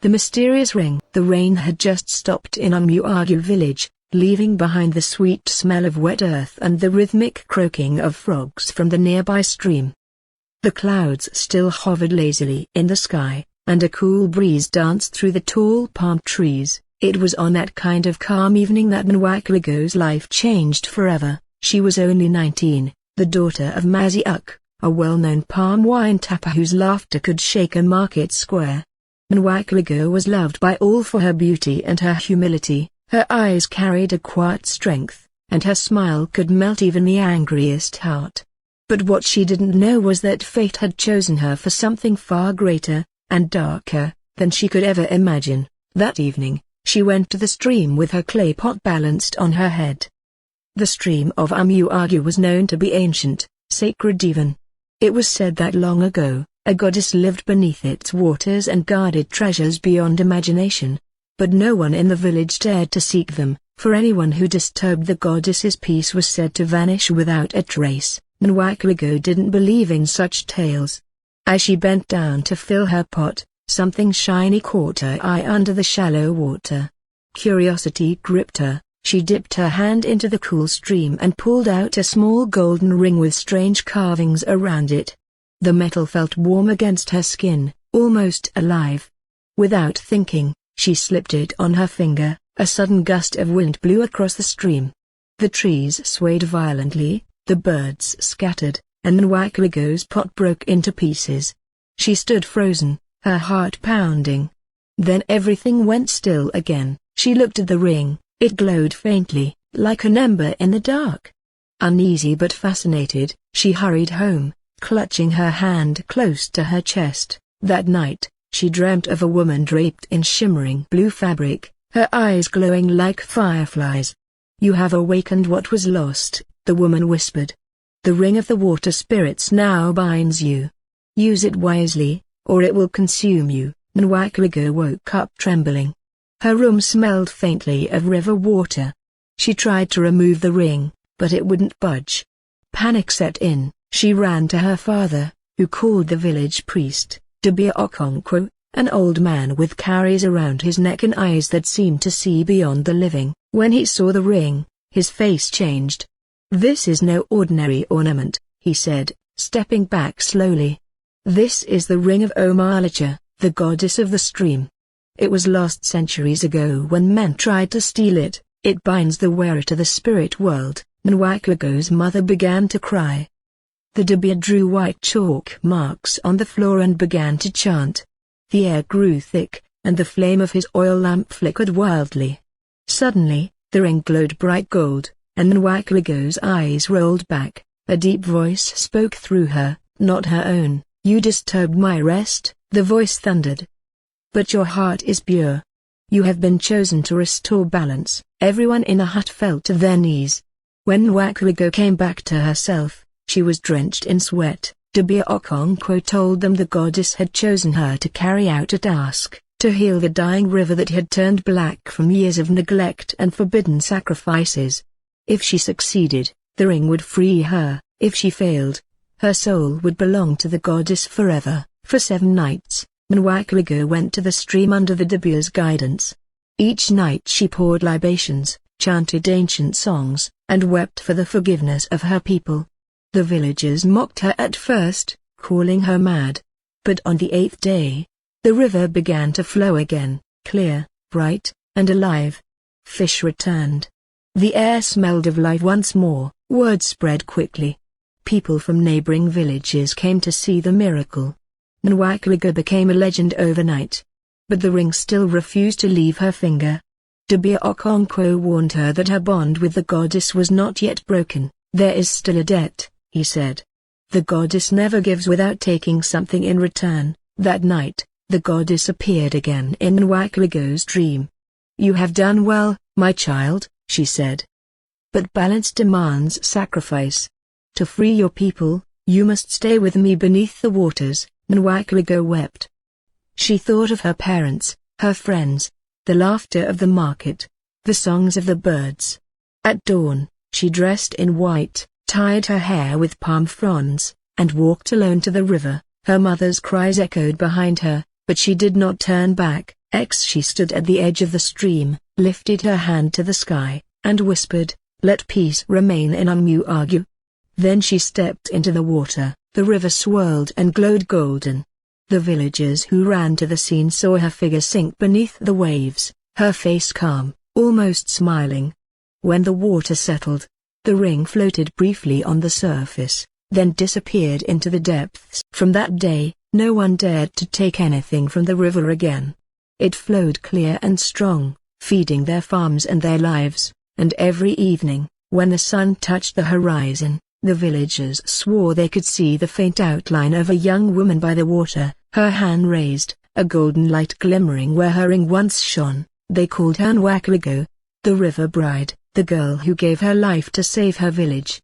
The mysterious ring. The rain had just stopped in Umuagu village, leaving behind the sweet smell of wet earth and the rhythmic croaking of frogs from the nearby stream. The clouds still hovered lazily in the sky, and a cool breeze danced through the tall palm trees. It was on that kind of calm evening that Nwakaego's life changed forever. She was only 19, the daughter of Maziuk, a well-known palm wine tapper whose laughter could shake a market square. Nwakaego was loved by all for her beauty and her humility. Her eyes carried a quiet strength, and her smile could melt even the angriest heart. But what she didn't know was that fate had chosen her for something far greater and darker than she could ever imagine. That evening, she went to the stream with her clay pot balanced on her head. The stream of Umuagu was known to be ancient, sacred even. It was said that long ago, a goddess lived beneath its waters and guarded treasures beyond imagination. But no one in the village dared to seek them, for anyone who disturbed the goddess's peace was said to vanish without a trace. Nwakaego didn't believe in such tales. As she bent down to fill her pot, something shiny caught her eye under the shallow water. Curiosity gripped her. She dipped her hand into the cool stream and pulled out a small golden ring with strange carvings around it. The metal felt warm against her skin, almost alive. Without thinking, she slipped it on her finger. A sudden gust of wind blew across the stream. The trees swayed violently, the birds scattered, and Nwakaego's pot broke into pieces. She stood frozen, her heart pounding. Then everything went still again. She looked at the ring. It glowed faintly, like an ember in the dark. Uneasy but fascinated, she hurried home, clutching her hand close to her chest. That night, she dreamt of a woman draped in shimmering blue fabric, her eyes glowing like fireflies. "You have awakened what was lost," the woman whispered. "The ring of the water spirits now binds you. Use it wisely, or it will consume you." Nwakaego woke up trembling. Her room smelled faintly of river water. She tried to remove the ring, but it wouldn't budge. Panic set in. She ran to her father, who called the village priest, Okonkwo, an old man with caries around his neck and eyes that seemed to see beyond the living. When he saw the ring, his face changed. "This is no ordinary ornament," he said, stepping back slowly. "This is the ring of Omalacha, the goddess of the stream. It was lost centuries ago when men tried to steal it. It binds the wearer to the spirit world." Nwakaego's mother began to cry. The dibia drew white chalk marks on the floor and began to chant. The air grew thick, and the flame of his oil lamp flickered wildly. Suddenly, the ring glowed bright gold, and Nwakaego's eyes rolled back. A deep voice spoke through her, not her own. "You disturbed my rest," the voice thundered. "But your heart is pure. You have been chosen to restore balance." Everyone in the hut fell to their knees. When Nwakaego came back to herself, she was drenched in sweat. Dibia Okonkwo told them the goddess had chosen her to carry out a task, to heal the dying river that had turned black from years of neglect and forbidden sacrifices. If she succeeded, the ring would free her. If she failed, her soul would belong to the goddess forever. For 7 nights, Nwakaego went to the stream under the dibia's guidance. Each night she poured libations, chanted ancient songs, and wept for the forgiveness of her people. The villagers mocked her at first, calling her mad. But on the 8th day, the river began to flow again, clear, bright, and alive. Fish returned. The air smelled of life once more. Word spread quickly. People from neighboring villages came to see the miracle. Nwakaego became a legend overnight. But the ring still refused to leave her finger. Dibia Okonkwo warned her that her bond with the goddess was not yet broken. "There is still a debt," he said. "The goddess never gives without taking something in return." That night, the goddess appeared again in Nwakaego's dream. "You have done well, my child," she said. "But balance demands sacrifice. To free your people, you must stay with me beneath the waters." Nwakaego wept. She thought of her parents, her friends, the laughter of the market, the songs of the birds. At dawn, she dressed in white, tied her hair with palm fronds, and walked alone to the river. Her mother's cries echoed behind her, but she did not turn back. She stood at the edge of the stream, lifted her hand to the sky, and whispered, "Let peace remain in Umuagu." Then she stepped into the water. The river swirled and glowed golden. The villagers who ran to the scene saw her figure sink beneath the waves, her face calm, almost smiling. When the water settled, the ring floated briefly on the surface, then disappeared into the depths. From that day, no one dared to take anything from the river again. It flowed clear and strong, feeding their farms and their lives, and every evening, when the sun touched the horizon, the villagers swore they could see the faint outline of a young woman by the water, her hand raised, a golden light glimmering where her ring once shone. They called her Nwakaego, the river bride, the girl who gave her life to save her village.